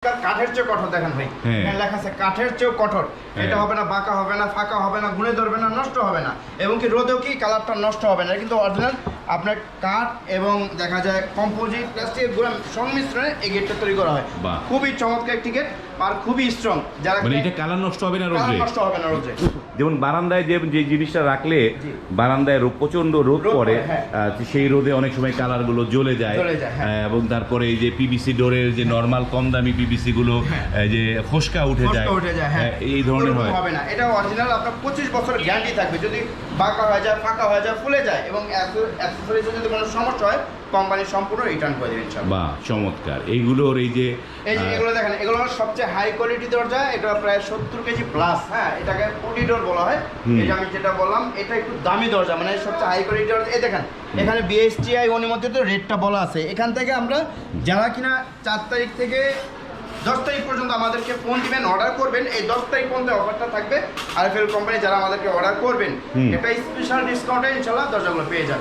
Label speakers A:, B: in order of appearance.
A: কাঠের চেয়ে কঠোর দেখেন ভাই, লেখা আছে কাঠের চেয়েও কঠোর। এটা হবে না, বাঁকা হবে না, ফাঁকা হবে না, গুণে ধরবে না, নষ্ট হবে না, এবং কি রোদেও কি কালারটা নষ্ট হবে না। কিন্তু অরিজিনাল আপনার কাঠ এবং দেখা যায় কম্পোজিট প্লাস্টিক গুলো সংমিশ্রণে এই গেটটা তৈরি করা হয়। খুবই চমৎকার একটি গেট আর খুবই স্ট্রং। যারা
B: মানে এটা কালার নষ্ট হবে না রোদে,
A: নষ্ট হবে না রোদে।
B: যেমন বারান্দায় যে জিনিসটা রাখলে বারান্দায় প্রচন্ড রোদ পড়ে, সেই রোদে অনেক সময় কালার গুলো জ্বলে যায়, এবং তারপরে এই যে পিভিসি ডোরের যে নরমাল কম দামি পিভিসি গুলো যে ফোসকা উঠে যায়, এই ধরনের হয়
A: হবে না। এটা অরিজিনাল আপনার 25 বছর গ্যারান্টি থাকবে। যদি বাঁকা হয়ে যায়, ফাঁকা হয়ে যায়, ফুলে যায় এবং অ্যাকসেসরিজে যদি কোনো সমস্যা হয় কোম্পানি সম্পূর্ণ রিটার্ন করে দেবে ইনশাআল্লাহ।
B: বাহ, চমৎকার। এইগুলোর এই যে
A: এগুলো দেখেন, এগুলো সবচেয়ে হাই কোয়ালিটি দরজা। এটা প্রায় 70 কেজি প্লাস। হ্যাঁ, এটাকে পটি ডোর বলা হয়। এটা আমি যেটা বললাম, এটা একটু দামি দরজা, মানে সবচেয়ে হাই কোয়ালিটি দরজা। এই দেখেন, এখানে বিএসটিআই অনুমোদিত রেটটা বলা আছে। এখান থেকে আমরা যারা কিনা 4 তারিখ থেকে 10 তারিখ পর্যন্ত আমাদেরকে ফোন দিবেন, অর্ডার করবেন, এই 10 তারিখ পর্যন্ত অফারটা থাকবে। আরএফএল কোম্পানি যারা আমাদেরকে অর্ডার করবেন, এটা স্পেশাল ডিসকাউন্টে ইনশাআল্লাহ দরজাগুলো পেয়ে যাবেন।